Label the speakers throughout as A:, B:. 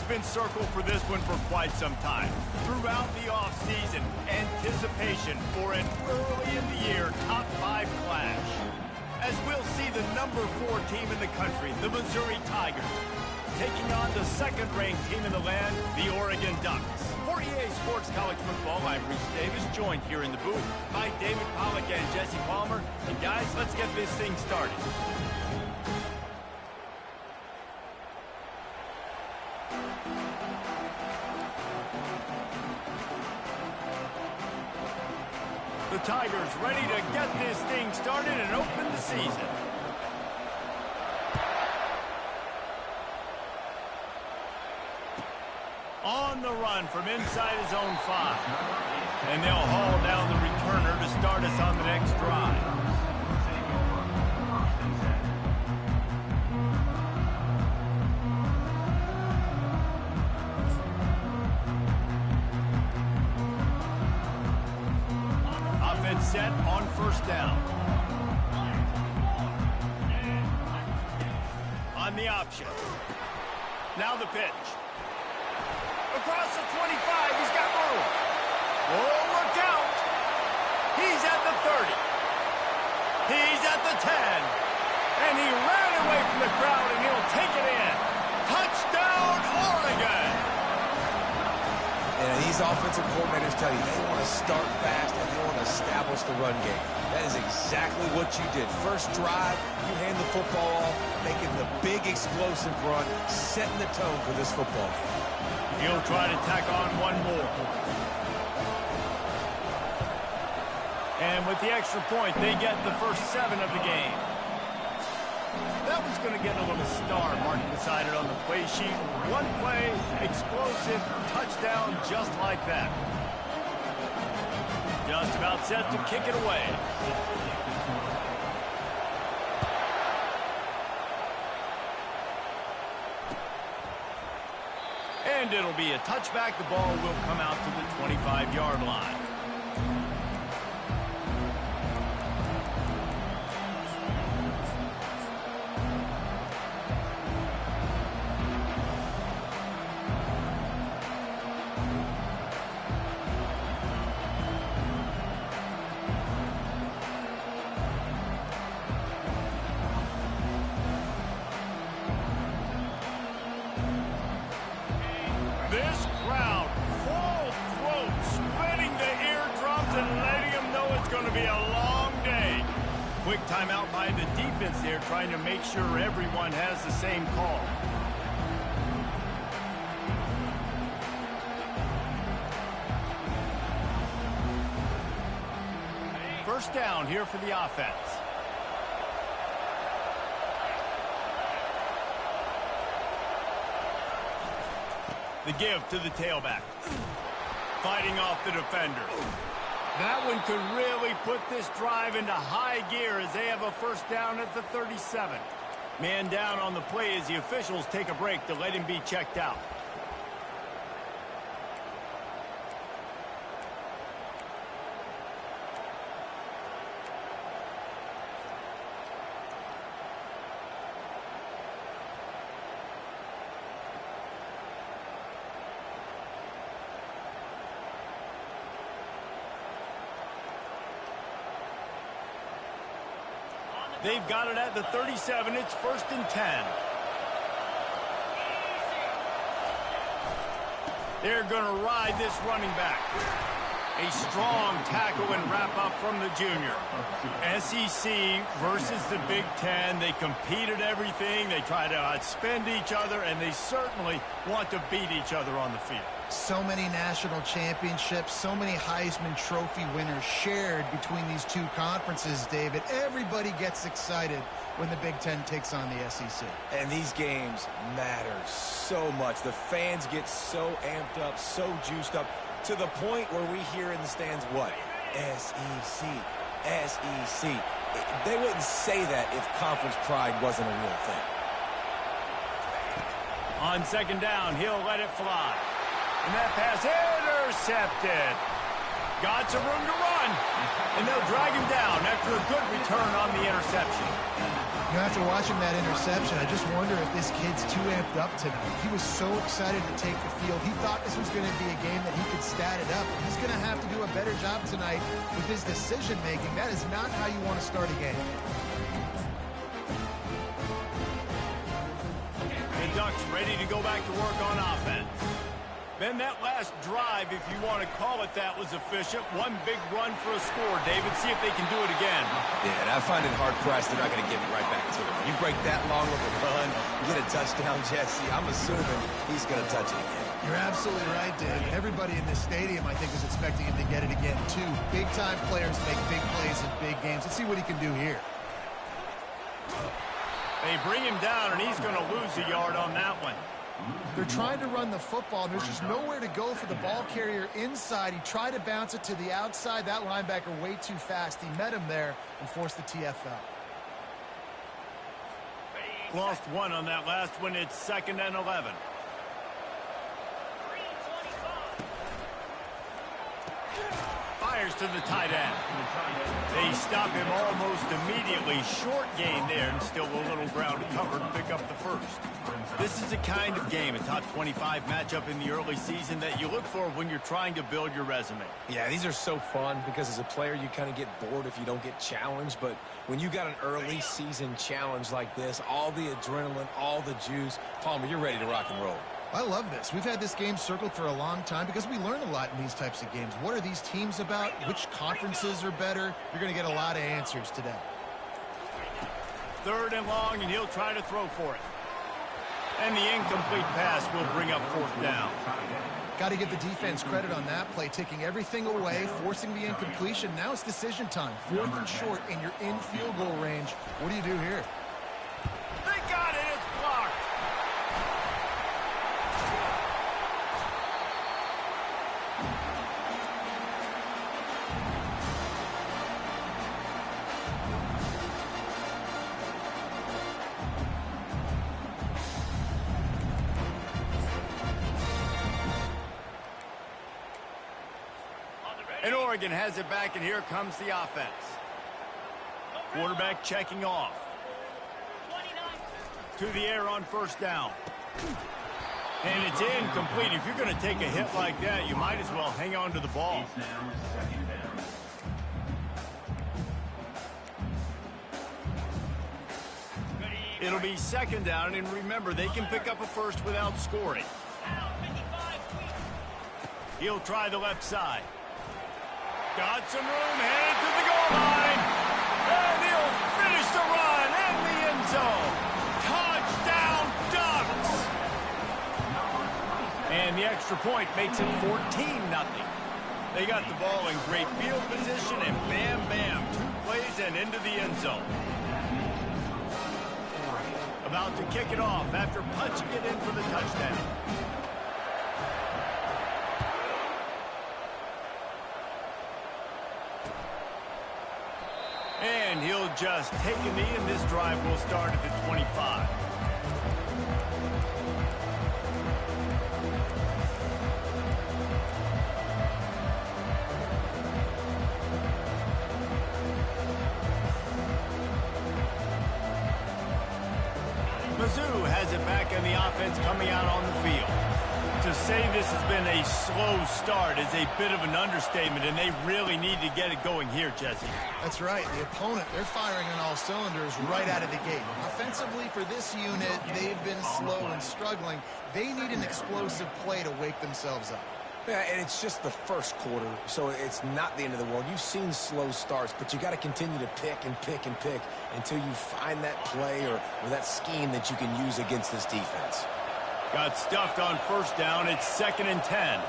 A: been circled for this one for quite some time. Throughout the offseason, anticipation for an early-in-the-year top 5 clash. As we'll see the number 4 team in the country, the Missouri Tigers, taking on the second-ranked team in the land, the Oregon Ducks. For EA Sports College Football, I'm Reese Davis, joined here in the booth by David Pollack and Jesse Palmer. And guys, let's get this thing started. The Tigers ready to get this thing started and open the season. On the run from inside his own 5. And they'll haul down the returner to start us on the next drive. Offense set on first down. On the option. Now the pitch. Across the 25, he's got room. Oh, look out. He's at the 30. He's at the 10. And he ran away from the crowd, and he'll take it in. Touchdown, Oregon.
B: And these offensive coordinators tell you they want to start fast and they want to establish the run game. That is exactly what you did. First drive, you hand the football off, making the big explosive run, setting the tone for this football game.
A: He'll try to tack on one more. And with the extra point, they get the first 7 of the game. That one's going to get a little star marked beside it on the play sheet. One play, explosive, touchdown, just like that. Just about set to kick it away. And it'll be a touchback. The ball will come out to the 25-yard line. This crowd, full throat, spreading the eardrums and letting them know it's going to be a long day. Quick timeout by the defense there, trying to make sure everyone has the same call. First down here for the offense. The give to the tailback. Fighting off the defender. That one could really put this drive into high gear as they have a first down at the 37. Man down on the play as the officials take a break to let him be checked out. They've got it at the 37. It's 1st and 10. They're going to ride this running back. A strong tackle and wrap up from the junior. SEC versus the Big Ten. They compete at everything. They try to outspend each other, and they certainly want to beat each other on the field.
C: So many national championships, so many Heisman Trophy winners shared between these two conferences, David. Everybody gets excited when the Big Ten takes on the SEC.
B: And these games matter so much. The fans get so amped up, so juiced up, to the point where we hear in the stands what? SEC, SEC. They wouldn't say that if conference pride wasn't a real thing.
A: On second down, he'll let it fly. And that pass intercepted. Got some room to run. And they'll drag him down after a good return on the interception.
C: You know, after watching that interception, I just wonder if this kid's too amped up tonight. He was so excited to take the field. He thought this was going to be a game that he could stat it up. He's going to have to do a better job tonight with his decision-making. That is not how you want to start a game.
A: The Ducks ready to go back to work on offense. Then that last drive, if you want to call it that, was efficient. One big run for a score. David, see if they can do it again.
B: Yeah, and I find it hard-pressed they're not going to give it right back to him. You break that long of a run, you get a touchdown, Jesse, I'm assuming he's going to touch it again.
C: You're absolutely right, Dave. Everybody in this stadium, I think, is expecting him to get it again, too. Big-time players make big plays in big games. Let's see what he can do here.
A: They bring him down, and he's going to lose a yard on that one.
C: They're trying to run the football, and there's just nowhere to go for the ball carrier inside. He tried to bounce it to the outside. That linebacker way too fast. He met him there and forced the TFL.
A: Lost one on that last one. It's 2nd and 11. Fires to the tight end. They stop him almost immediately. Short gain there, and still a little ground covered to pick up the first. This is the kind of game, a top 25 matchup in the early season, that you look for when you're trying to build your resume.
B: Yeah, these are so fun because as a player, you kind of get bored if you don't get challenged. But when you got an early season challenge like this, all the adrenaline, all the juice, Palmer, you're ready to rock and roll.
C: I love this. We've had this game circled for a long time because we learn a lot in these types of games. What are these teams about? Which conferences are better? You're going to get a lot of answers today.
A: 3rd and long, and he'll try to throw for it. And the incomplete pass will bring up 4th down.
C: Got to give the defense credit on that play, taking everything away, forcing the incompletion. Now it's decision time. 4th and short, and you're in field goal range. What do you do here?
A: They got it. It's blocked. And Oregon has it back, and here comes the offense. Quarterback checking off. To the air on 1st down. And it's incomplete. If you're going to take a hit like that, you might as well hang on to the ball. It'll be 2nd down, and remember, they can pick up a first without scoring. He'll try the left side. Got some room, headed to the goal line. And he'll finish the run in the end zone. Touchdown, Ducks! And the extra point makes it 14-0. They got the ball in great field position, and bam, bam, 2 plays and into the end zone. About to kick it off after punching it in for the touchdown. And he'll just take a knee, and this drive will start at the 25. Mizzou has it back, and the offense coming out on the field. To say this has been a slow start is a bit of an understatement, and they really need to get it going here, Jesse.
C: That's right. The opponent, they're firing on all cylinders right out of the gate. Offensively for this unit, they've been slow and struggling. They need an explosive play to wake themselves up.
B: Yeah, and it's just the first quarter, so it's not the end of the world. You've seen slow starts, but you got to continue to pick and pick and pick until you find that play or that scheme that you can use against this defense.
A: Got stuffed on 1st down. It's 2nd and 10.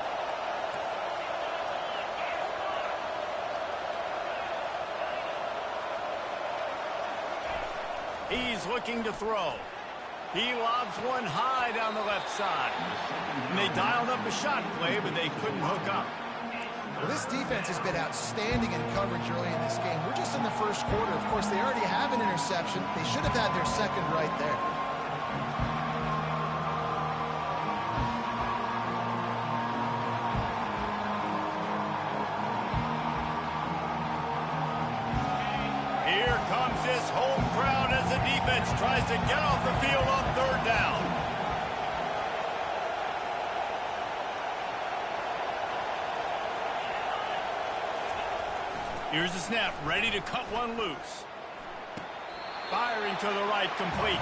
A: He's looking to throw. He lobs one high down the left side. And they dialed up a shot play, but they couldn't hook up.
C: Well, this defense has been outstanding in coverage early in this game. We're just in the 1st quarter. Of course, they already have an interception. They should have had their 2nd right there.
A: Here comes this home crowd as the defense tries to get off the field on third down. Here's the snap, ready to cut one loose. Firing to the right, complete.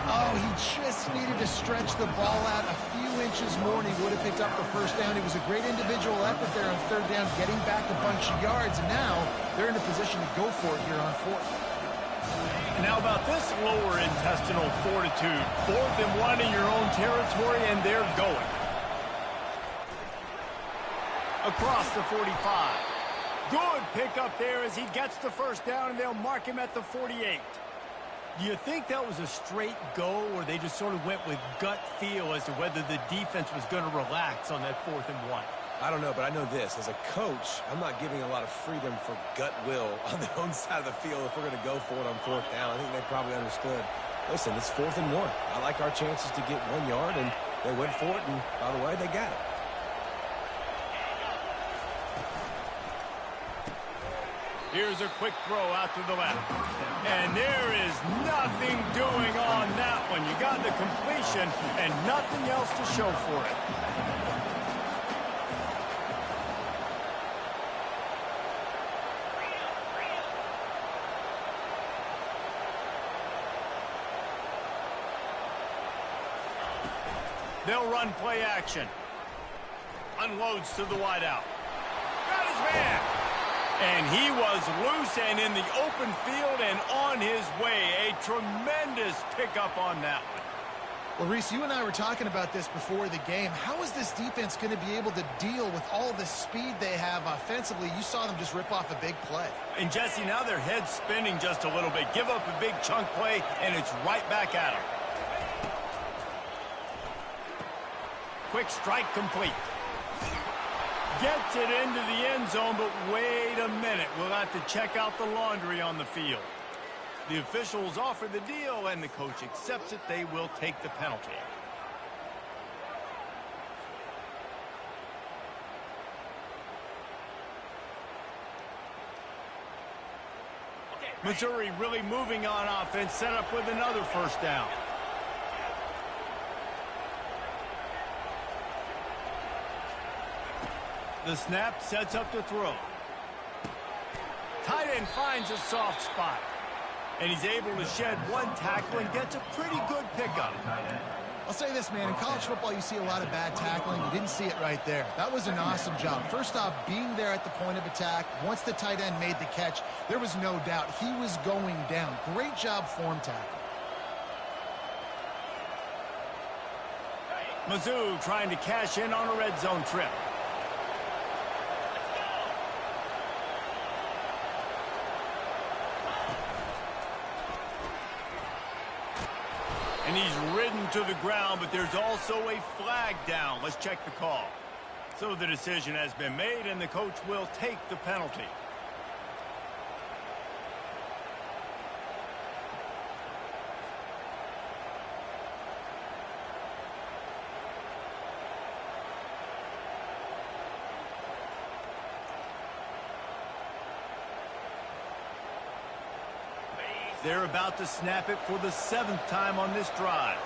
C: Oh, he just needed to stretch the ball out a few inches more and he would have picked up the first down. It was a great individual effort there on third down, getting back a bunch of yards, and now they're in a position to go for it here on fourth.
A: And how about this lower intestinal fortitude? 4th and 1 in your own territory, and they're going. Across the 45. Good pickup there as he gets the first down, and they'll mark him at the 48. Do you think that was a straight go, or they just sort of went with gut feel as to whether the defense was going to relax on that 4th and 1?
B: I don't know, but I know this. As a coach, I'm not giving a lot of freedom for gut will on their own side of the field if we're going to go for it on 4th down. I think they probably understood. Listen, it's 4th and 1. I like our chances to get 1 yard, and they went for it, and by the way, they got it.
A: Here's a quick throw out to the left. And there is nothing doing on that one. You got the completion and nothing else to show for it. They'll run play action. Unloads to the wideout. Got his man. And he was loose and in the open field and on his way. A tremendous pickup on that one.
C: Well, Reese, you and I were talking about this before the game. How is this defense going to be able to deal with all the speed they have offensively? You saw them just rip off a big play.
A: And, Jesse, now their head's spinning just a little bit. Give up a big chunk play, and it's right back at them. Quick strike complete. Gets it into the end zone, but wait a minute. We'll have to check out the laundry on the field. The officials offer the deal, and the coach accepts it. They will take the penalty. Missouri really moving on offense, set up with another first down. The snap sets up to throw. Tight end finds a soft spot. And he's able to shed one tackle and gets a pretty good pickup.
C: I'll say this, man. In college football, you see a lot of bad tackling. You didn't see it right there. That was an awesome job. First off, being there at the point of attack. Once the tight end made the catch, there was no doubt he was going down. Great job form tackle.
A: Mizzou trying to cash in on a red zone trip. And he's ridden to the ground, but there's also a flag down. Let's check the call. So the decision has been made, and the coach will take the penalty. They're about to snap it for the 7th time on this drive.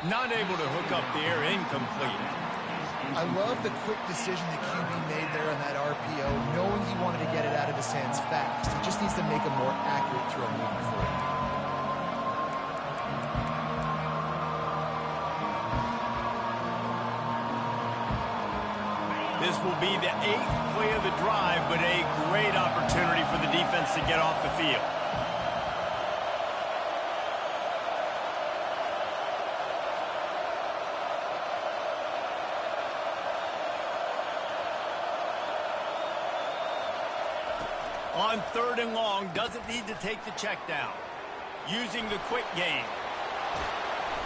A: Not able to hook up there, incomplete.
C: I love the quick decision the QB made there on that RPO, knowing he wanted to get it out of his hands fast. He just needs to make a more accurate throw moving forward.
A: This will be the 8th play of the drive, but a great opportunity for the defense to get off the field. On 3rd and long, doesn't need to take the check down. Using the quick game.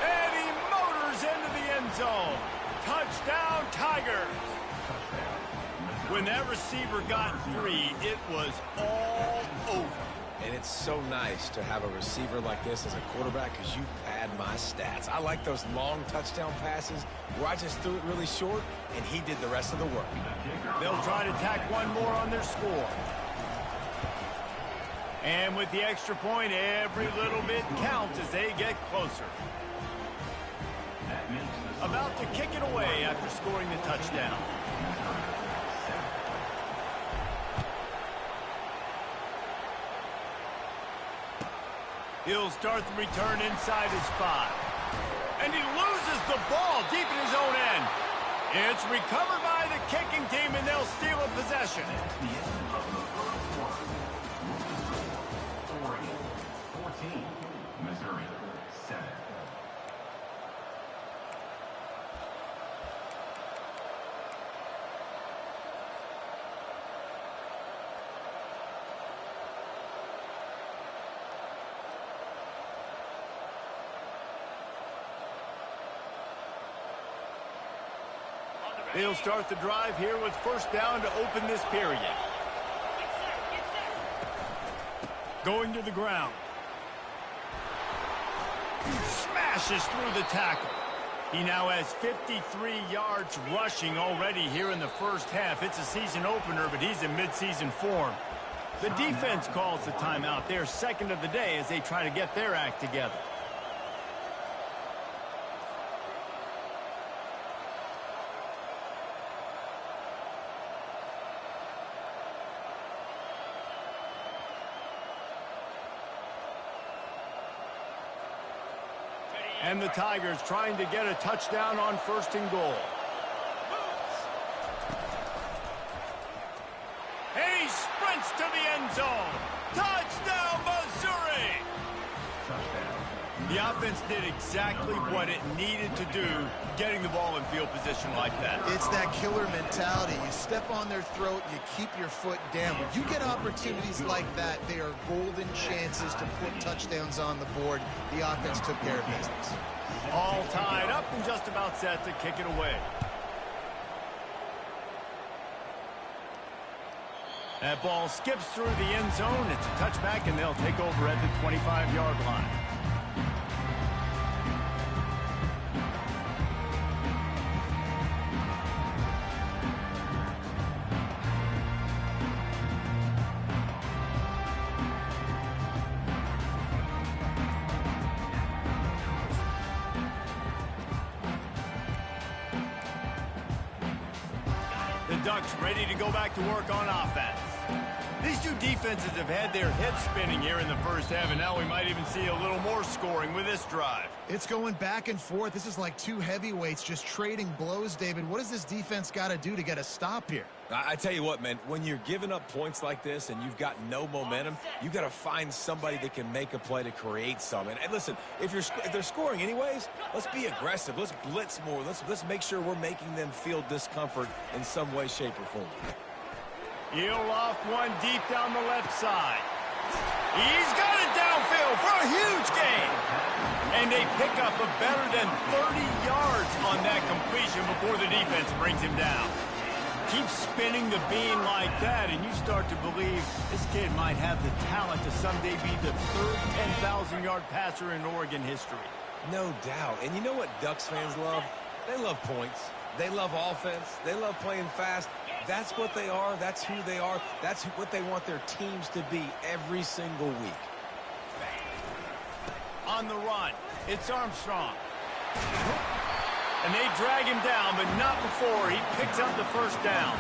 A: And he motors into the end zone. Touchdown, Tigers. When that receiver got free, it was all over.
B: And it's so nice to have a receiver like this as a quarterback because you pad my stats. I like those long touchdown passes where I just threw it really short and he did the rest of the work.
A: They'll try to tack one more on their score. And with the extra point, every little bit counts as they get closer. About to kick it away after scoring the touchdown. He'll start the return inside his 5. And he loses the ball deep in his own end. It's recovered by the kicking team, and they'll steal a possession.
D: Missouri, 7.
A: They'll start the drive here with first down to open this period. Going to the ground. Smashes through the tackle. He now has 53 yards rushing already here in the first half. It's a season opener, but he's in midseason form. The defense calls the timeout. They're second of the day as they try to get their act together. And the Tigers trying to get a touchdown on first and goal. And he sprints to the end zone. Touchdown, Missouri! The offense did exactly what it needed to do, getting the ball in field position like that.
C: It's that killer mentality. You step on their throat, you keep your foot down. When you get opportunities like that, they are golden chances to put touchdowns on the board. The offense took care of business.
A: All tied up and just about set to kick it away. That ball skips through the end zone. It's a touchback, and they'll take over at the 25-yard line. Ducks ready to go back to work on offense. These two defenses have had their heads spinning here in the first half, and now we might even see a little more scoring with this drive.
C: It's going back and forth. This is like two heavyweights just trading blows, David. What does this defense got to do to get a stop here?
B: I tell you what, man, when you're giving up points like this and you've got no momentum, you got to find somebody that can make a play to create some. And listen, if they're scoring anyways, let's be aggressive. Let's blitz more. Let's make sure we're making them feel discomfort in some way, shape, or form.
A: He'll loft one deep down the left side. He's got it downfield for a huge gain. And they pick up a better than 30 yards on that completion before the defense brings him down. Keep spinning the bean like that, and you start to believe this kid might have the talent to someday be the third 10,000-yard passer in Oregon history.
B: No doubt. And you know what Ducks fans love? They love points. They love offense. They love playing fast. That's what they are. That's who they are. That's what they want their teams to be every single week.
A: On the run, it's Armstrong. And they drag him down, but not before he picks up the first down.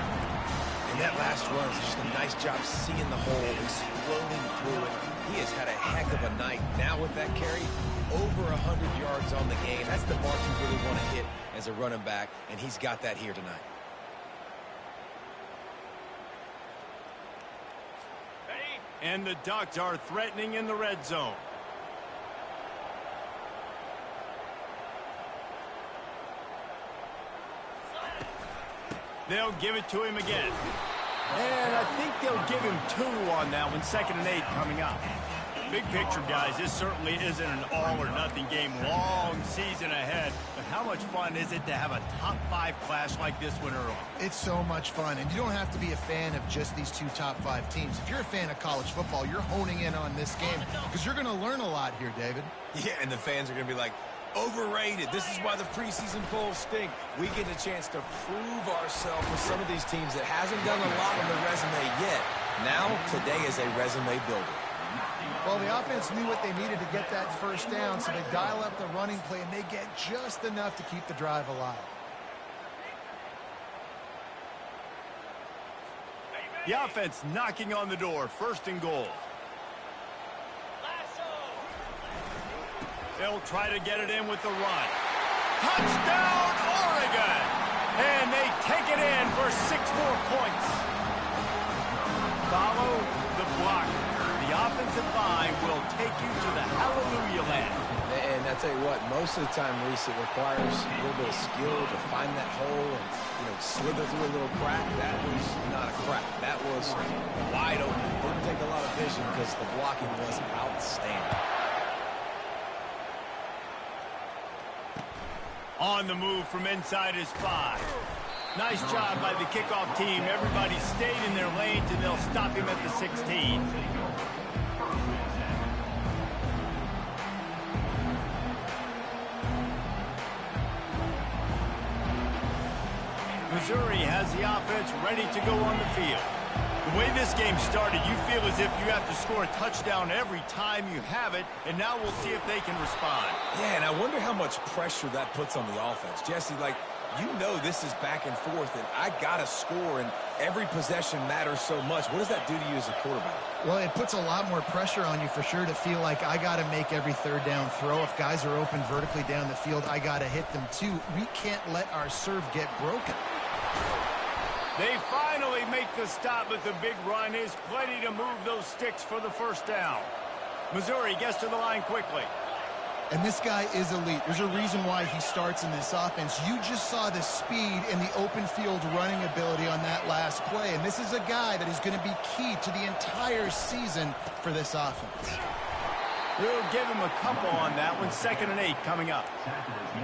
B: And that last run is just a nice job seeing the hole, exploding through it. He has had a heck of a night. Now with that carry, over 100 yards on the game. That's the mark you really want to hit as a running back, and he's got that here tonight.
A: And the Ducks are threatening in the red zone. They'll give it to him again. And I think they'll give him 2 on that one. 2nd and 8 coming up. Big picture, guys, this certainly isn't an all-or-nothing game. Long season ahead. But how much fun is it to have a top-5 clash like this one early?
C: It's so much fun, and you don't have to be a fan of just these two top-5 teams. If you're a fan of college football, you're honing in on this game because you're going to learn a lot here, David.
B: Yeah, and the fans are going to be like, overrated. This is why the preseason polls stink. We get a chance to prove ourselves with some of these teams that hasn't done a lot on the resume yet. Now, today is a resume builder.
C: Well, the offense knew what they needed to get that first down, so they dial up the running play, and they get just enough to keep the drive alive.
A: The offense knocking on the door, 1st and goal. They'll try to get it in with the run. Touchdown, Oregon! And they take it in for 6 more points. Follow the block. The offensive line will take you to the hallelujah land.
B: And I tell you what, most of the time, Reese, it requires a little bit of skill to find that hole and, slither through a little crack. That was not a crack. That was wide open. Didn't take a lot of vision because the blocking was outstanding.
A: On the move from inside his 5. Nice job by the kickoff team. Everybody stayed in their lanes, and they'll stop him at the 16. Missouri has the offense ready to go on the field. The way this game started, you feel as if you have to score a touchdown every time you have it, and now we'll see if they can respond.
B: Yeah, and I wonder how much pressure that puts on the offense. Jesse, this is back and forth, and I got to score, and every possession matters so much. What does that do to you as a quarterback?
C: Well, it puts a lot more pressure on you for sure to feel like I got to make every 3rd down throw. If guys are open vertically down the field, I got to hit them too. We can't let our serve get broken.
A: They finally make the stop, but the big run is plenty to move those sticks for the 1st down. Missouri gets to the line quickly.
C: And this guy is elite. There's a reason why he starts in this offense. You just saw the speed and the open field running ability on that last play. And this is a guy that is going to be key to the entire season for this offense.
A: We'll give him a couple on that one. 2nd and 8 coming up.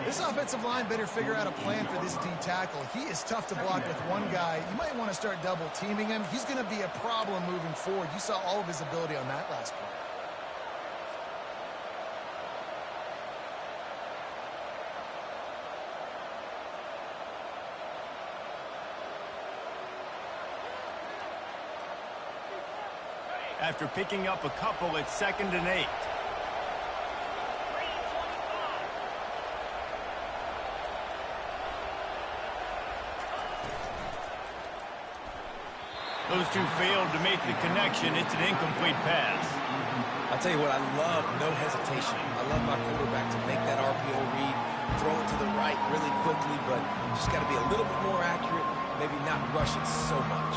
C: This offensive line better figure out a plan for this D tackle. He is tough to block with one guy. You might want to start double teaming him. He's going to be a problem moving forward. You saw all of his ability on that last play.
A: After picking up a couple, it's 2nd and 8. Those two failed to make the connection. It's an incomplete pass.
B: I'll tell you what, I love no hesitation. I love my quarterback to make that RPO read, throw it to the right really quickly, but just got to be a little bit more accurate, maybe not rush it so much.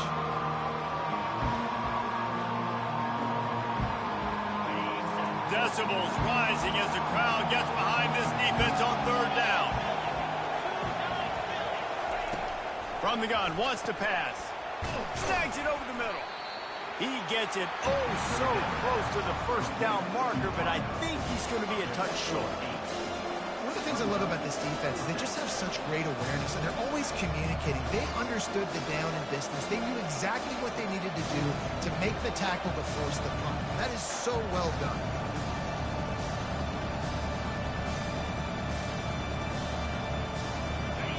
A: Decibels rising as the crowd gets behind this defense on 3rd down. From the gun, wants to pass. Snags it over the middle. He gets it so close to the 1st down marker, but I think he's going to be a touch short.
C: One of the things I love about this defense is they just have such great awareness, and they're always communicating. They understood the down and distance. They knew exactly what they needed to do to make the tackle to force the punt. That is so well done.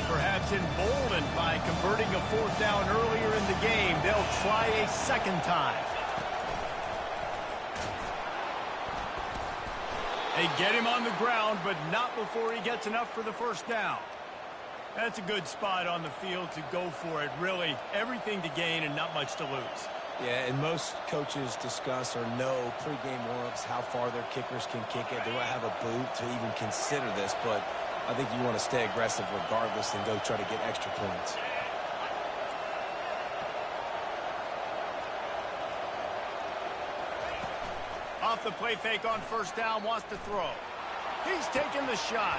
A: Perhaps emboldened by converting a 4th down earlier in the game, they'll try a 2nd time. They get him on the ground, but not before he gets enough for the 1st down. That's a good spot on the field to go for it. Really, everything to gain and not much to lose.
B: Yeah, and most coaches discuss or know pregame warm-ups how far their kickers can kick it. Do I have a boot to even consider this? But I think you want to stay aggressive regardless and go try to get extra points.
A: Off the play fake on 1st down, wants to throw. He's taking the shot.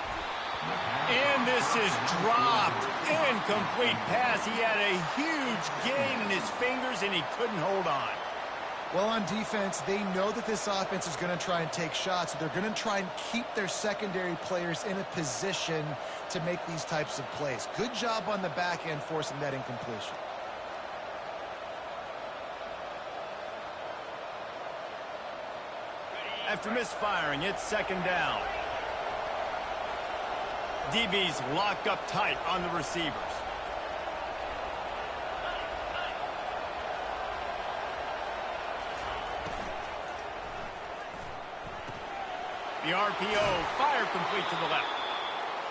A: And this is dropped. Incomplete pass. He had a huge gain in his fingers, and he couldn't hold on.
C: Well, on defense, they know that this offense is going to try and take shots. So they're going to try and keep their secondary players in a position to make these types of plays. Good job on the back end forcing that incompletion.
A: After misfiring, it's second down. DB's locked up tight on the receivers. The RPO, fire complete to the left.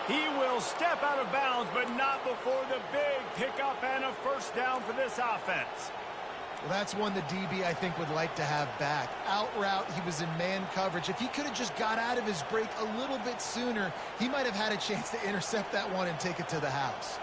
A: He will step out of bounds, but not before the big pickup and a first down for this offense.
C: Well, that's one the DB, I think, would like to have back. Out route, he was in man coverage. If he could have just got out of his break a little bit sooner, he might have had a chance to intercept that one and take it to the house.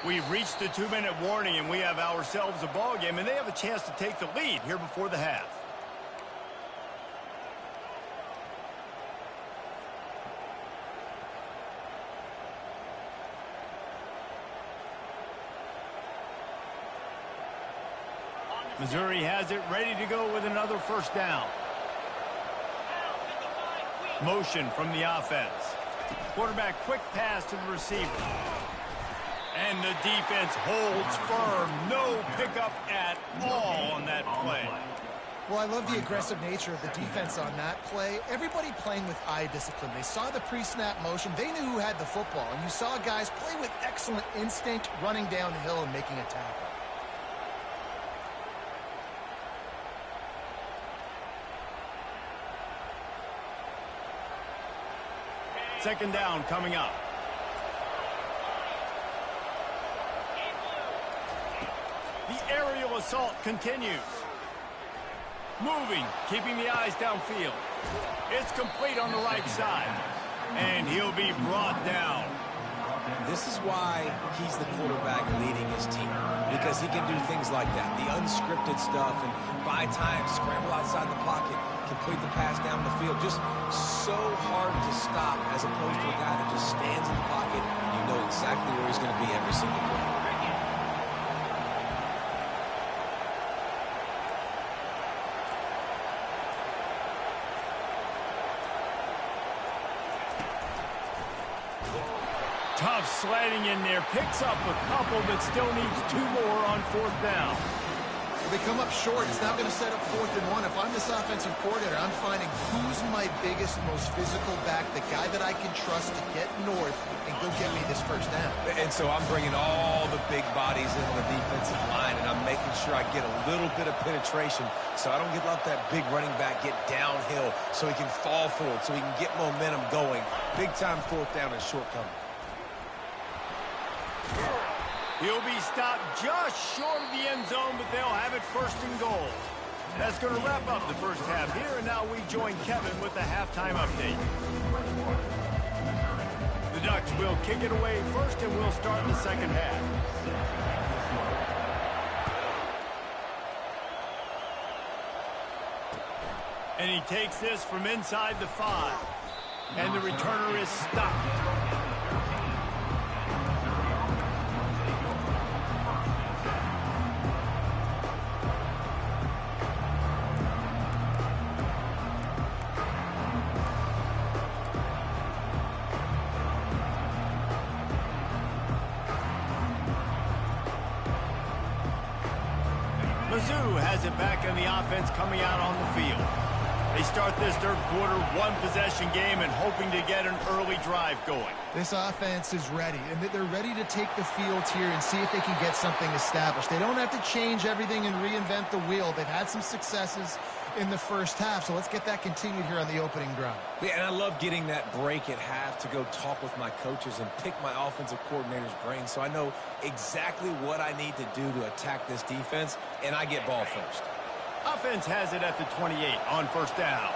A: We've reached the 2-minute warning, and we have ourselves a ball game, and they have a chance to take the lead here before the half. Missouri has it ready to go with another first down. Motion from the offense. Quarterback quick pass to the receiver. And the defense holds firm. No pickup at all on that play.
C: Well, I love the aggressive nature of the defense on that play. Everybody playing with eye discipline. They saw the pre-snap motion. They knew who had the football. And you saw guys play with excellent instinct, running downhill and making a tackle.
A: Second down coming up. The aerial assault continues. Moving, keeping the eyes downfield. It's complete on the right side. And he'll be brought down.
B: This is why he's the quarterback leading his team, because he can do things like that, the unscripted stuff, and buy time, scramble outside the pocket, complete the pass down the field. Just so hard to stop as opposed to a guy that just stands in the pocket and you know exactly where he's going to be every single play.
A: Tough sliding in there, picks up a couple, but still needs 2 more on fourth down.
C: Well, they come up short. It's now going to set up 4th and 1. If I'm this offensive coordinator, I'm finding who's my biggest, most physical back, the guy that I can trust to get north and go get me this first down.
B: And so I'm bringing all the big bodies in on the defensive line, and I'm making sure I get a little bit of penetration so I don't let that big running back get downhill so he can fall forward, so he can get momentum going. Big-time 4th down and short coming.
A: He'll be stopped just short of the end zone, but they'll have it 1st and goal. That's going to wrap up the first half here, and now we join Kevin with the halftime update. The Ducks will kick it away first, and we'll start the second half. And he takes this from inside the 5. And the returner is stopped. Mizzou has it back in the offense coming out on the field. They start this third quarter, 1-possession game, and hoping to get an early drive going.
C: This offense is ready, and they're ready to take the field here and see if they can get something established. They don't have to change everything and reinvent the wheel. They've had some successes in the first half, so let's get that continued here on the opening drive.
B: Yeah, and I love getting that break at half to go talk with my coaches and pick my offensive coordinator's brain so I know exactly what I need to do to attack this defense, and I get ball first.
A: Offense has it at the 28 on first down.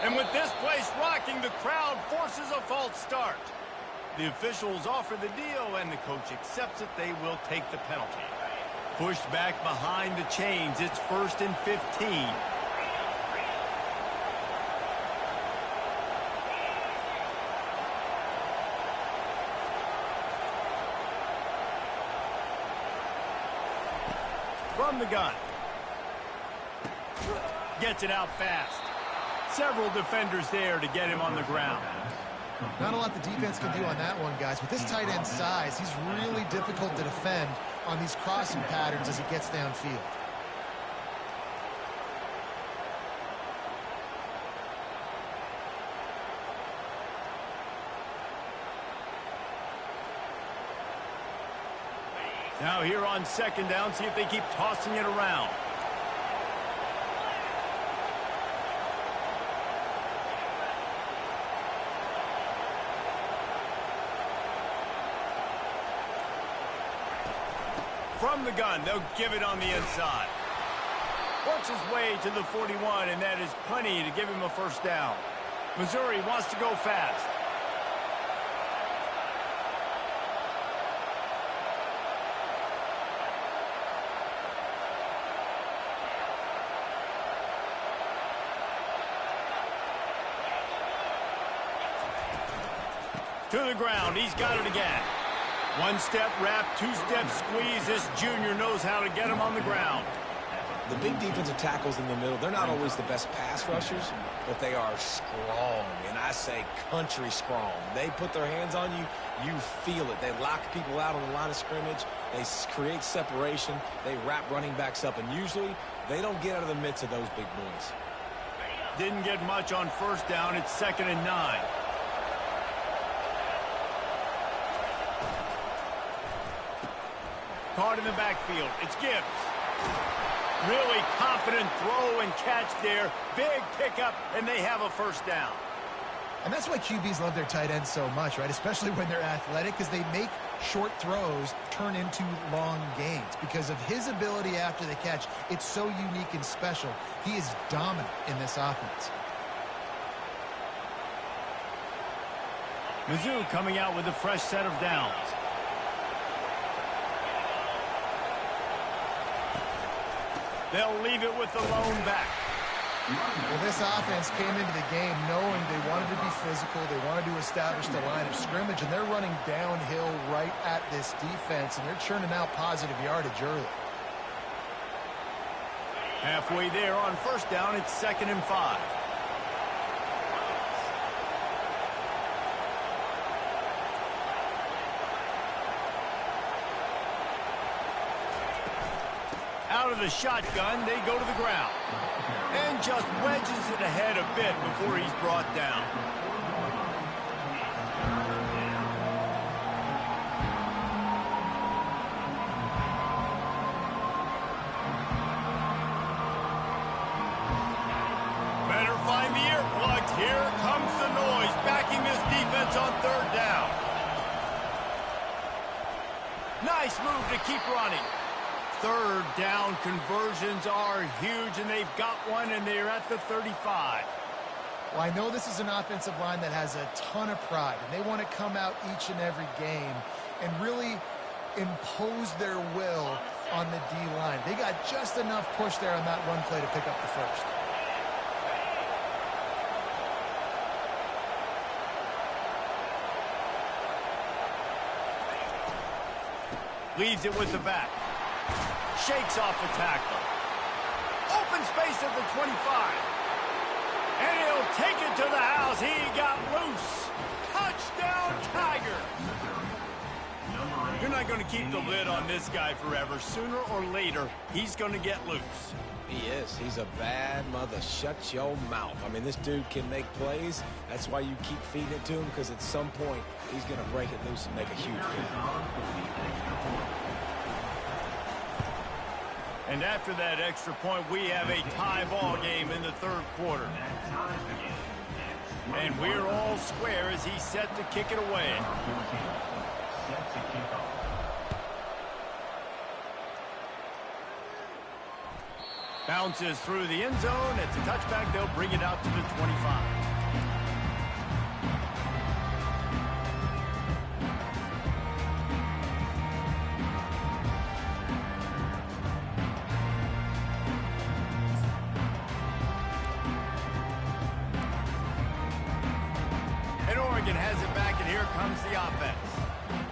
A: And with this place rocking, the crowd forces a false start. The officials offer the deal, and the coach accepts it. They will take the penalty. Pushed back behind the chains. It's 1st and 15. From the gun. Gets it out fast. Several defenders there to get him on the ground.
C: Not a lot the defense can do on that one, guys. With this tight end size, he's really difficult to defend on these crossing patterns as he gets downfield.
A: Now here on 2nd down, see if they keep tossing it around. From the gun, they'll give it on the inside. Works his way to the 41, and that is plenty to give him a 1st down. Missouri wants to go fast. To the ground, he's got it again. 1-step wrap, 2-step squeeze. This junior knows how to get him on the ground.
B: The big defensive tackles in the middle, they're not always the best pass rushers, but they are strong, and I say country strong. They put their hands on you, you feel it. They lock people out on the line of scrimmage. They create separation. They wrap running backs up, and usually they don't get out of the midst of those big boys.
A: Didn't get much on 1st down. It's 2nd and 9. Caught in the backfield. It's Gibbs. Really confident throw and catch there. Big pickup, and they have a 1st down.
C: And that's why QBs love their tight ends so much, right? Especially when they're athletic, because they make short throws turn into long gains. Because of his ability after the catch, it's so unique and special. He is dominant in this offense.
A: Mizzou coming out with a fresh set of downs. They'll leave it with the lone back.
C: Well, this offense came into the game knowing they wanted to be physical, they wanted to establish the line of scrimmage, and they're running downhill right at this defense, and they're churning out positive yardage early.
A: Halfway there on 1st down, it's 2nd and 5. Out of the shotgun, they go to the ground. And just wedges it ahead a bit before he's brought down. Better find the earplugs. Here comes the noise, backing this defense on 3rd down. Nice move to keep running. 3rd down conversions are huge, and they've got one, and they're at the 35.
C: Well, I know this is an offensive line that has a ton of pride, and they want to come out each and every game and really impose their will on the D-line. They got just enough push there on that run play to pick up the 1st.
A: Leaves it with the back. Shakes off the tackle. Open space at the 25. And he'll take it to the house. He got loose. Touchdown, Tiger. You're not going to keep the lid on this guy forever. Sooner or later, he's going to get loose.
B: He is. He's a bad mother. Shut your mouth. I mean, this dude can make plays. That's why you keep feeding it to him, because at some point, he's going to break it loose and make a huge play.
A: And after that extra point, we have a tie ball game in the 3rd quarter. And we're all square as he's set to kick it away. Bounces through the end zone. It's a touchback. They'll bring it out to the 25. And Oregon has it back, and here comes the offense.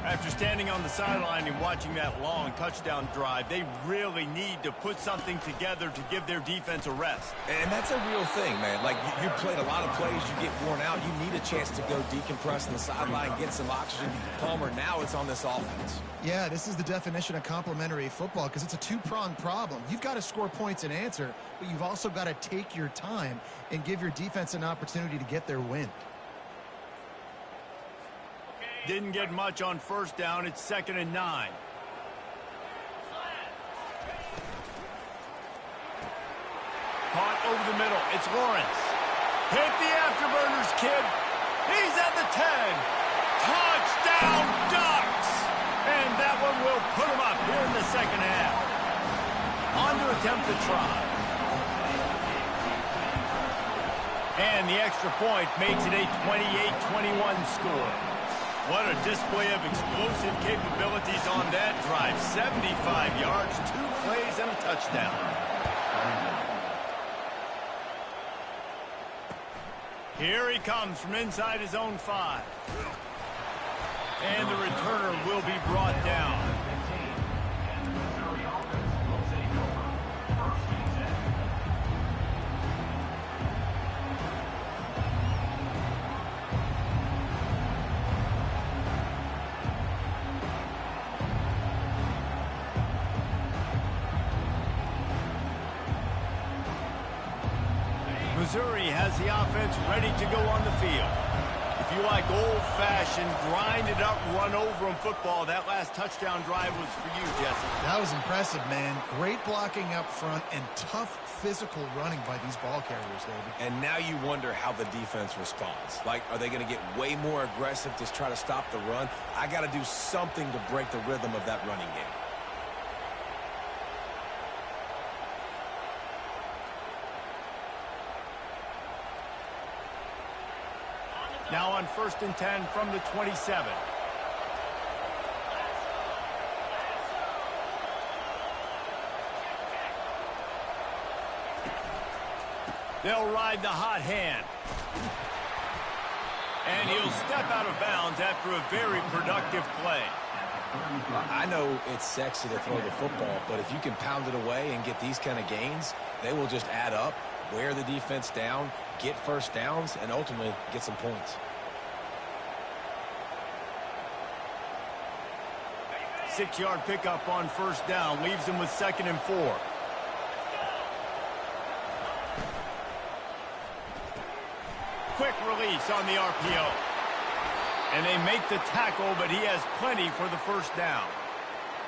A: After standing on the sideline and watching that long touchdown drive, they really need to put something together to give their defense a rest.
B: And that's a real thing, man. Like, you played a lot of plays, you get worn out, you need a chance to go decompress on the sideline, get some oxygen. Palmer, now it's on this offense.
C: Yeah, this is the definition of complementary football because it's a two-pronged problem. You've got to score points and answer, but you've also got to take your time and give your defense an opportunity to get their win.
A: Didn't get much on first down. It's 2nd and 9. Caught over the middle. It's Lawrence. Hit the afterburners, kid. He's at the 10. Touchdown, Ducks! And that one will put him up here in the second half. On to attempt the try. And the extra point makes it a 28-21 score. What a display of explosive capabilities on that drive. 75 yards, 2 plays, and a touchdown. Here he comes from inside his own 5. And the returner will be brought down. Missouri has the offense ready to go on the field. If you like old-fashioned, grind-it-up, run-over-'em football, that last touchdown drive was for you, Jesse.
C: That was impressive, man. Great blocking up front and tough physical running by these ball carriers, David.
B: And now you wonder how the defense responds. Like, are they going to get way more aggressive to try to stop the run? I got to do something to break the rhythm of that running game.
A: Now on 1st and 10 from the 27. They'll ride the hot hand. And he'll step out of bounds after a very productive play.
B: I know it's sexy to throw the football, but if you can pound it away and get these kind of gains, they will just add up, wear the defense down, get first downs, and ultimately get some points.
A: 6-yard pickup on first down leaves them with 2nd and 4. Quick release on the RPO. And they make the tackle, but he has plenty for the first down.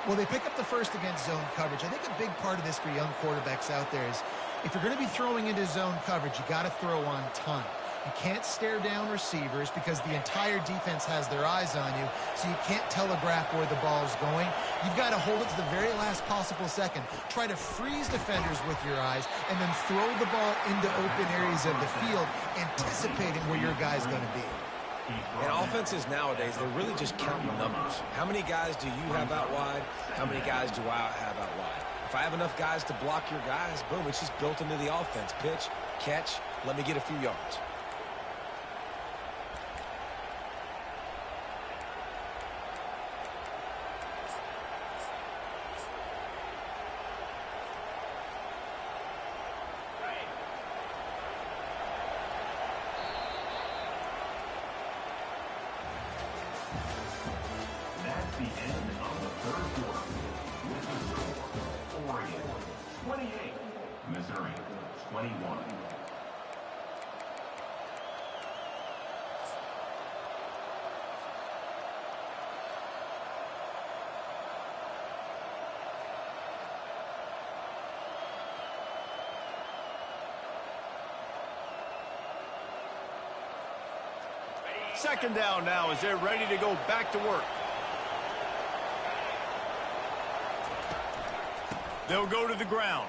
C: Well, they pick up the first against zone coverage. I think a big part of this for young quarterbacks out there is if you're going to be throwing into zone coverage, you got to throw on time. You can't stare down receivers because the entire defense has their eyes on you, so you can't telegraph where the ball's going. You've got to hold it to the very last possible second. Try to freeze defenders with your eyes and then throw the ball into open areas of the field, anticipating where your guy's going to be.
B: And offenses nowadays, they're really just counting numbers. How many guys do you have out wide? How many guys do I have out wide? If I have enough guys to block your guys, boom, it's just built into the offense. Pitch, catch, let me get a few yards.
D: The end of the third quarter. With the score, Oregon 28, Missouri 21.
A: Second down now as they're ready to go back to work. They'll go to the ground.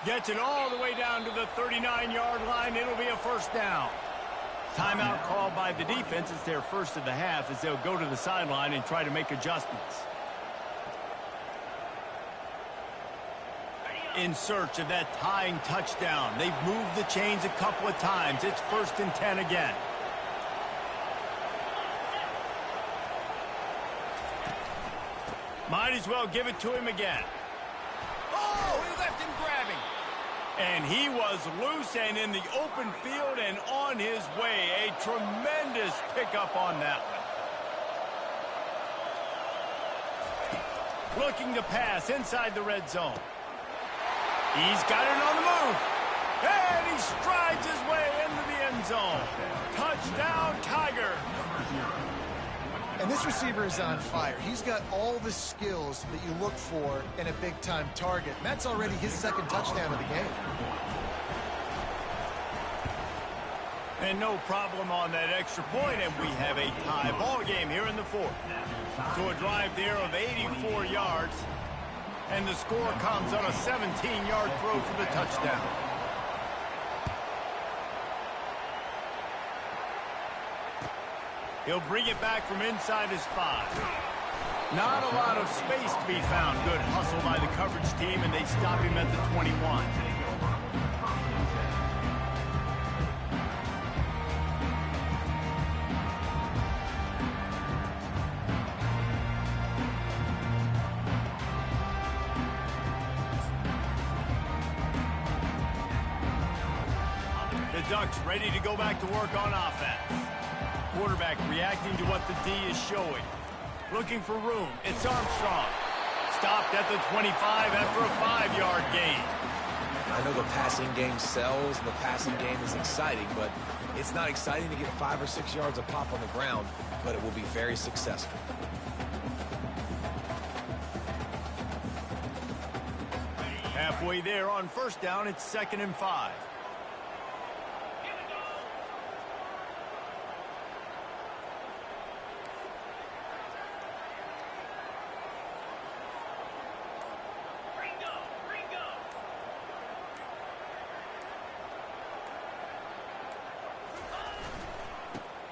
A: Gets it all the way down to the 39-yard line. It'll be a first down. Timeout called by the defense. It's their first of the half as they'll go to the sideline and try to make adjustments. In search of that tying touchdown. They've moved the chains a couple of times. It's 1st and 10 again. Might as well give it to him again. Oh, he left him grabbing. And he was loose and in the open field and on his way. A tremendous pickup on that one. Looking to pass inside the red zone. He's got it on the move. And he strides his way into the end zone. Touchdown, Tiger.
C: And this receiver is on fire. He's got all the skills that you look for in a big-time target. And that's already his 2nd touchdown of the game.
A: And no problem on that extra point, and we have a tie ball game here in the 4th. So a drive there of 84 yards, and the score comes on a 17-yard throw for the touchdown. He'll bring it back from inside his 5. Not a lot of space to be found. Good hustle by the coverage team, and they stop him at the 21. The Ducks ready to go back to work on offense. Quarterback reacting to what the D is showing. Looking for room. It's Armstrong. Stopped at the 25 after a 5-yard gain.
B: I know the passing game sells and the passing game is exciting, but it's not exciting to get 5 or 6 yards of pop on the ground, but it will be very successful.
A: Halfway there on 1st down, it's 2nd and 5.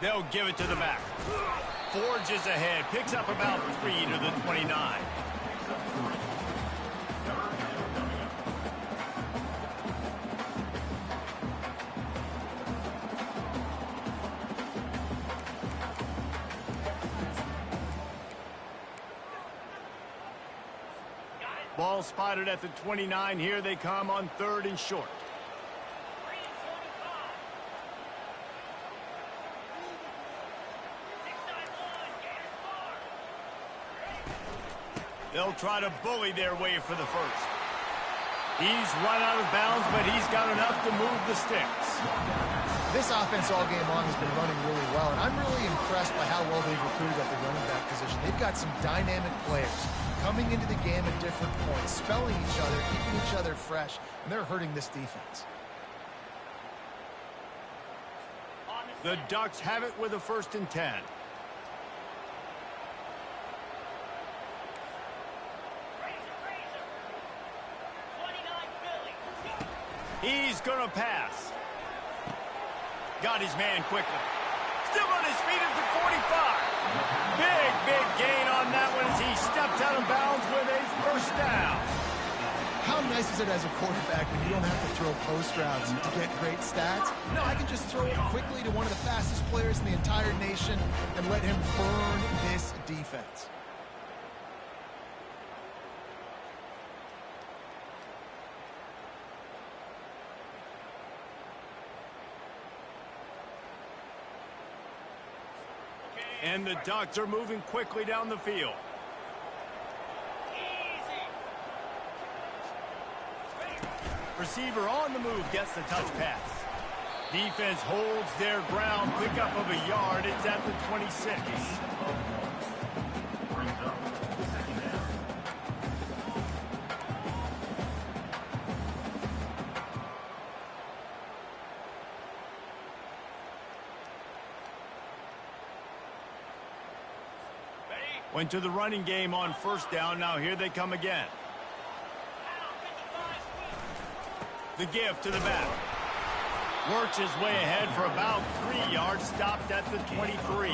A: They'll give it to the back. Forges ahead. Picks up about 3 to the 29. Ball spotted at the 29. Here they come on 3rd and short. They'll try to bully their way for the 1st. He's run out of bounds, but he's got enough to move the sticks.
C: This offense all game long has been running really well, and I'm really impressed by how well they've recruited at the running back position. They've got some dynamic players coming into the game at different points, spelling each other, keeping each other fresh, and they're hurting this defense.
A: The Ducks have it with a 1st and 10. He's going to pass. Got his man quickly. Still on his feet at the 45. Big gain on that one as he steps out of bounds with a 1st down.
C: How nice is it as a quarterback when you don't have to throw post routes to get great stats? No, I can just throw it quickly to one of the fastest players in the entire nation and let him burn this defense. And the Ducks are moving quickly down the field. Receiver on the move gets the touch pass. Defense holds their ground. Pickup of a yard. It's at the 26. Went to the running game on 1st down. Now here they come again.
A: The give to the back. Works his way ahead for about 3 yards, stopped at the 23.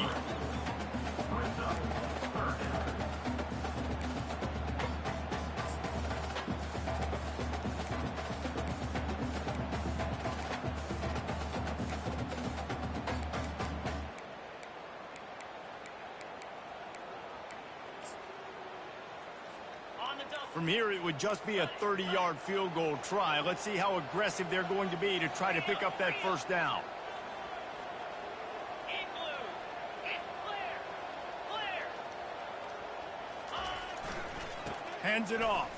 A: From here, it would just be a 30-yard field goal try. Let's see how aggressive they're going to be to try to pick up that first down. Hands it off.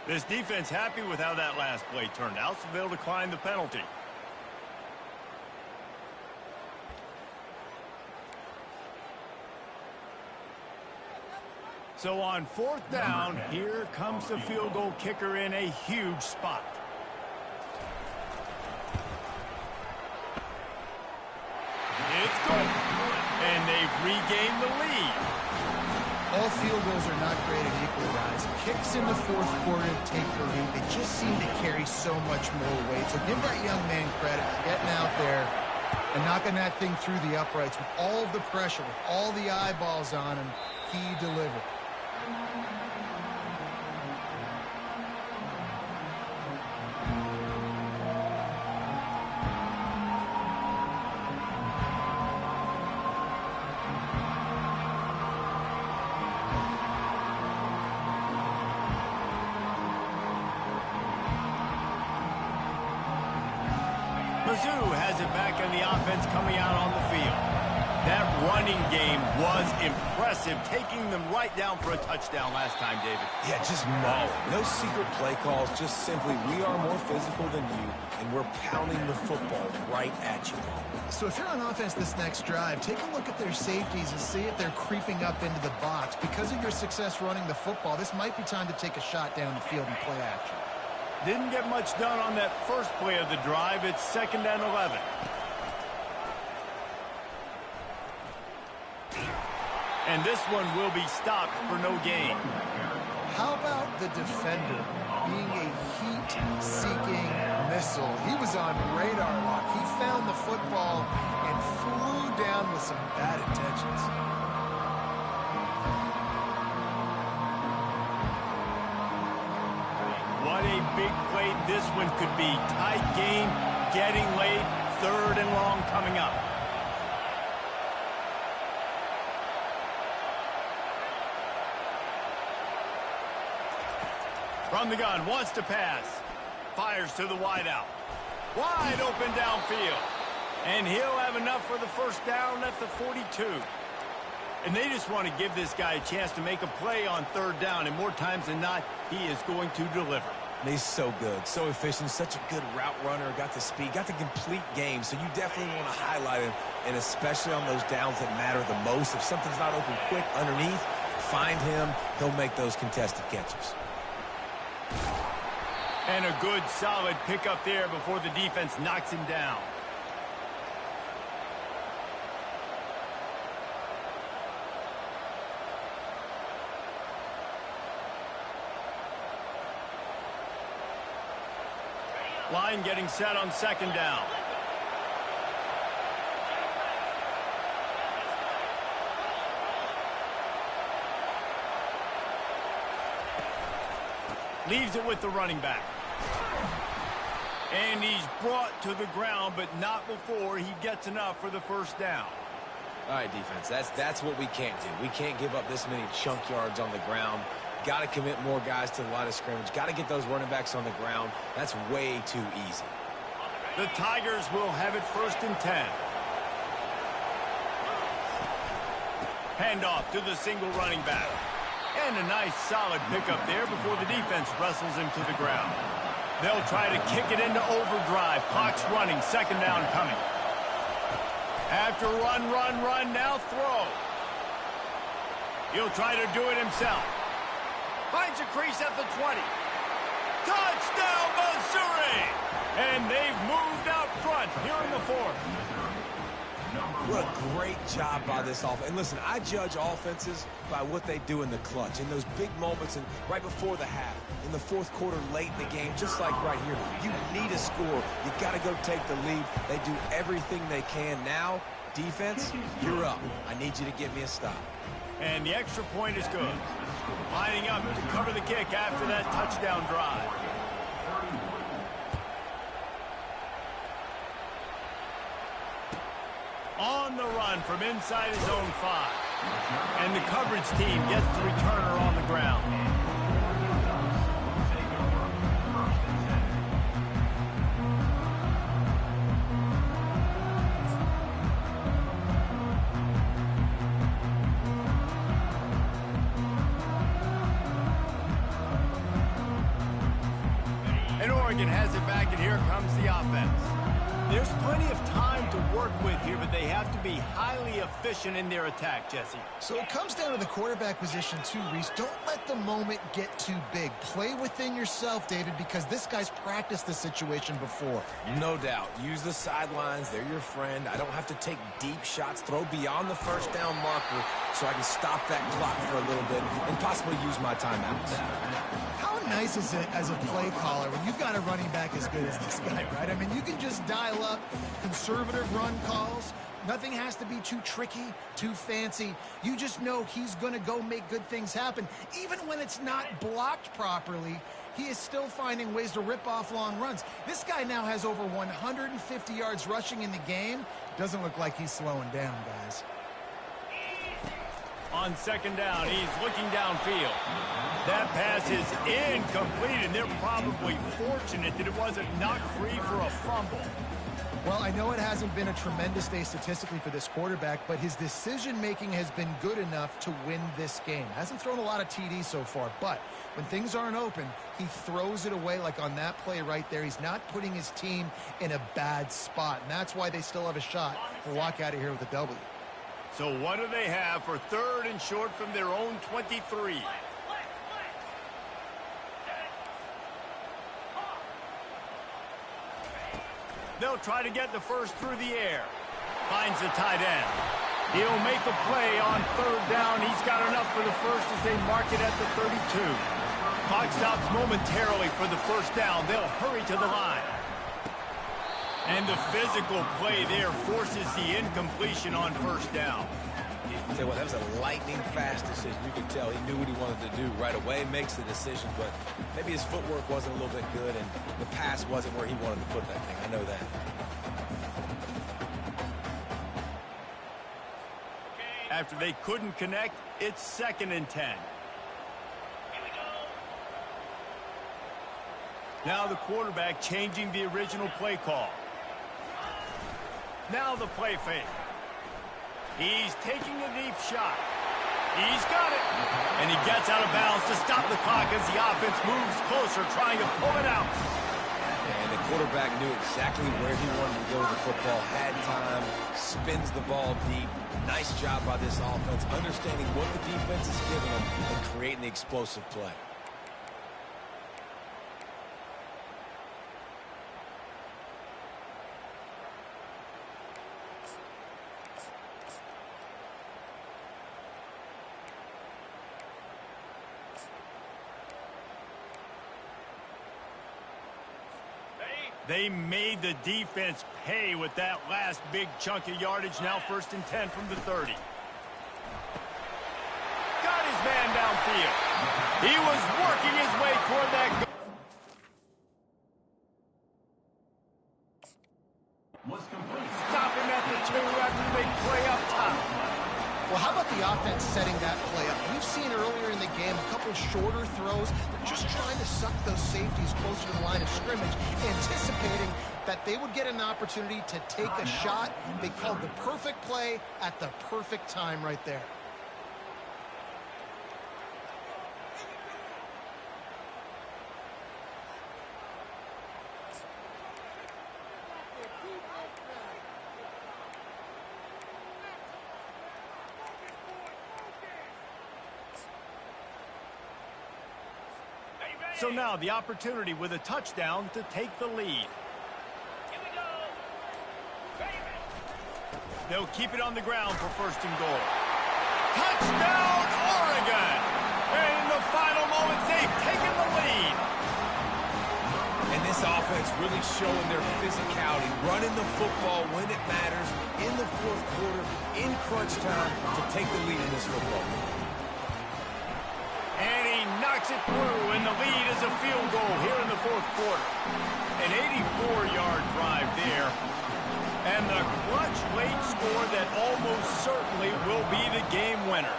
A: This defense happy with how that last play turned out, so they'll decline the penalty. So on 4th down, here comes the field goal kicker in a huge spot. It's good. And they've regained the lead.
C: All field goals are not created equal, guys. Kicks in the 4th quarter take the lead. They just seem to carry so much more weight. So give that young man credit for getting out there and knocking that thing through the uprights with all of the pressure, with all the eyeballs on him. He delivered.
A: Mizzou has it back on the offense coming out on the field. That running game was impressive, taking them right down for a touchdown last time, David.
B: Yeah, just mauling. No secret play calls, just simply we are more physical than you, and we're pounding the football right at you.
C: So if you're on offense this next drive, take a look at their safeties and see if they're creeping up into the box. Because of your success running the football, this might be time to take a shot down the field and play action.
A: Didn't get much done on that first play of the drive. It's 2nd and 11. And this one will be stopped for no gain.
C: How about the defender being a heat-seeking missile? He was on radar lock. He found the football and flew down with some bad intentions.
A: What a big play this one could be. Tight game, getting late, 3rd and long coming up. From the gun, wants to pass. Fires to the wideout. Wide open downfield. And he'll have enough for the first down at the 42. And they just want to give this guy a chance to make a play on 3rd down. And more times than not, he is going to deliver.
B: He's so good, so efficient, such a good route runner, got the speed, got the complete game. So you definitely want to highlight him, and especially on those downs that matter the most. If something's not open quick underneath, find him. He'll make those contested catches.
A: And a good, solid pickup there before the defense knocks him down. Line getting set on 2nd down. Leaves it with the running back. And he's brought to the ground, but not before he gets enough for the first down.
B: All right, defense, that's what we can't do. We can't give up this many chunk yards on the ground. Got to commit more guys to the line of scrimmage. Got to get those running backs on the ground. That's way too easy.
A: The Tigers will have it 1st and 10. Handoff to the single running back. And a nice solid pickup there before the defense wrestles him to the ground. They'll try to kick it into overdrive. Clock's running. 2nd down coming. After run, now throw. He'll try to do it himself. Finds a crease at the 20. Touchdown, Missouri! And they've moved out front here in the 4th.
B: What a great job by this offense. And listen, I judge offenses by what they do in the clutch, in those big moments and right before the half, in the fourth quarter, late in the game, just like right here. You need a score. You got to go take the lead. They do everything they can. Now, defense, you're up. I need you to get me a stop.
A: And the extra point is good. Lining up to cover the kick after that touchdown drive. On the run from inside his own 5. And the coverage team gets the returner on the ground. And Oregon has it back, and here comes the offense. There's plenty of time to work with here, but they have to be highly efficient in their attack, Jesse.
C: So it comes down to the quarterback position too, Reese. Don't let the moment get too big. Play within yourself, David, because this guy's practiced this situation before.
B: No doubt. Use the sidelines. They're your friend. I don't have to take deep shots, throw beyond the first down marker so I can stop that clock for a little bit and possibly use my timeouts.
C: How nice is it as a play caller when you've got a running back as good as this guy, right? I mean, you can just dial up conservative run calls. Nothing has to be too tricky, too fancy. You just know he's going to go make good things happen. Even when it's not blocked properly, he is still finding ways to rip off long runs. This guy now has over 150 yards rushing in the game. Doesn't look like he's slowing down, guys.
A: On second down, he's looking downfield. That pass is incomplete, and they're probably fortunate that it wasn't knocked free for a fumble.
C: Well, I know it hasn't been a tremendous day statistically for this quarterback, but his decision-making has been good enough to win this game. Hasn't thrown a lot of TDs so far, but when things aren't open, he throws it away like on that play right there. He's not putting his team in a bad spot, and that's why they still have a shot to walk out of here with a W.
A: So what do they have for third and short from their own 23? They'll try to get the first through the air. Finds the tight end. He'll make the play on third down. He's got enough for the first as they mark it at the 32. Clock stops momentarily for the first down. They'll hurry to the line. And the physical play there forces the incompletion on first down.
B: I'll tell you what, that was a lightning-fast decision. You could tell he knew what he wanted to do right away, makes the decision, but maybe his footwork wasn't a little bit good, and the pass wasn't where he wanted to put that thing. I know that.
A: After they couldn't connect, it's 2nd and 10. Now the quarterback changing the original play call. Now the play fake. He's taking a deep shot. He's got it. And he gets out of bounds to stop the clock as the offense moves closer, trying to pull it out.
B: And the quarterback knew exactly where he wanted to go with the football, had time, spins the ball deep. Nice job by this offense, understanding what the defense is giving them and creating the explosive play.
A: They made the defense pay with that last big chunk of yardage. Now 1st and 10 from the 30. Got his man downfield. He was working his way toward that goal. Stop him at the 2 after the big play up top.
C: Well, how about the offense setting that play up? We've seen earlier in the game a couple shorter throws. They're just trying to suck those safeties closer to the line of scrimmage, anticipating that they would get an opportunity to take a shot. They called the perfect play at the perfect time right there.
A: So now the opportunity with a touchdown to take the lead. They'll keep it on the ground for first and goal. Touchdown, Oregon! And in the final moments, they've taken the lead.
B: And this offense really showing their physicality, running the football when it matters, in the fourth quarter, in crunch time, to take the lead in this football game.
A: And he knocks it through, and the lead is a field goal here in the fourth quarter. An 84-yard drive there. And the clutch late score that almost certainly will be the game winner.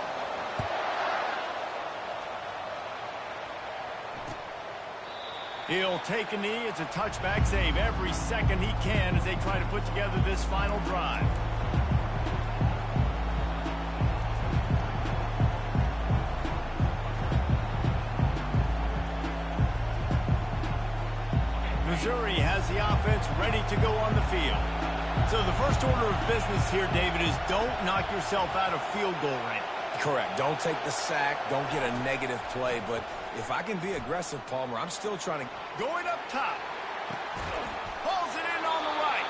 A: He'll take a knee. It's a touchback save every second he can as they try to put together this final drive. Missouri has the offense ready to go on the field. So the first order of business here, David, is don't knock yourself out of field goal range.
B: Correct. Don't take the sack. Don't get a negative play. But if I can be aggressive, Palmer, I'm still trying to...
A: Going up top. Pulls it in on the right.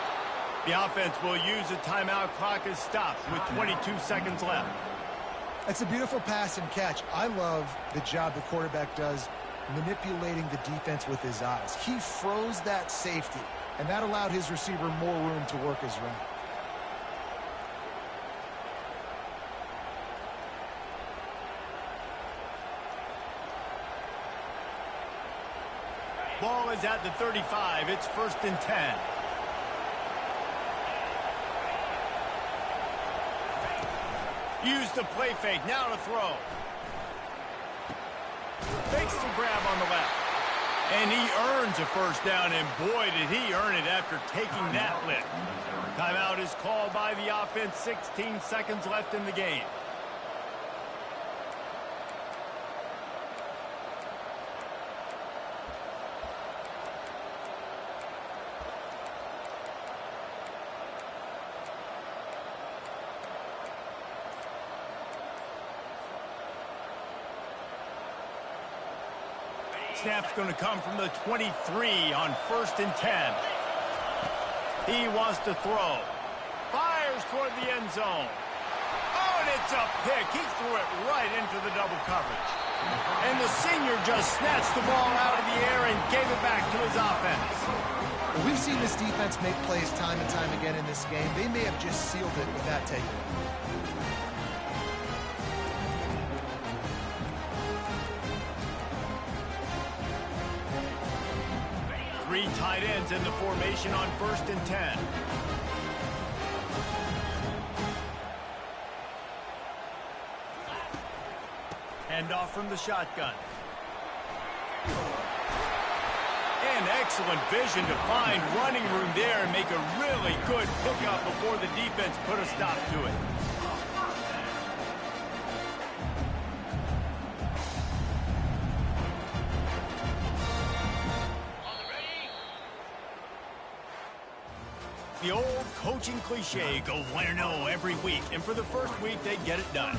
A: The offense will use a timeout. Clock is stopped with 22 seconds left.
C: That's a beautiful pass and catch. I love the job the quarterback does manipulating the defense with his eyes. He froze that safety, and that allowed his receiver more room to work his route.
A: Ball is at the 35. It's first and 10. Use the play fake. Now to throw. Fakes the grab on the left. And he earns a first down, and boy, did he earn it after taking that lick. Timeout is called by the offense. 16 seconds left in the game. Snap's going to come from the 23 on first and 10. He wants to throw. Fires toward the end zone. Oh, and it's a pick. He threw it right into the double coverage. And the senior just snatched the ball out of the air and gave it back to his offense.
C: Well, we've seen this defense make plays time and time again in this game. They may have just sealed it with that takeaway.
A: Three tight ends in the formation on first and 10. Hand off from the shotgun. And excellent vision to find running room there and make a really good pickup before the defense put a stop to it. The old coaching cliche, go 1-0 every week. And for the first week, they get it done.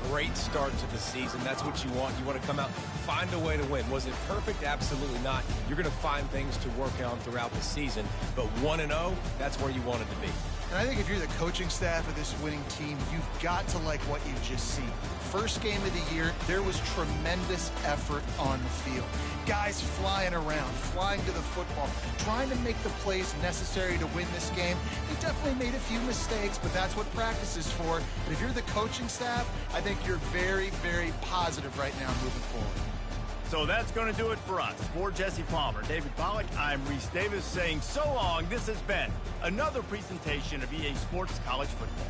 B: Great start to the season. That's what you want. You want to come out, find a way to win. Was it perfect? Absolutely not. You're going to find things to work on throughout the season. But 1-0, that's where you want it to be.
C: And I think if you're the coaching staff of this winning team, you've got to like what you've just seen. First game of the year, there was tremendous effort on the field. Guys flying around, flying to the football, trying to make the plays necessary to win this game. They definitely made a few mistakes, but that's what practice is for. But if you're the coaching staff, I think you're very, very positive right now moving forward.
A: So that's going to do it for us. For Jesse Palmer, David Pollack, I'm Reese Davis saying so long. This has been another presentation of EA Sports College Football.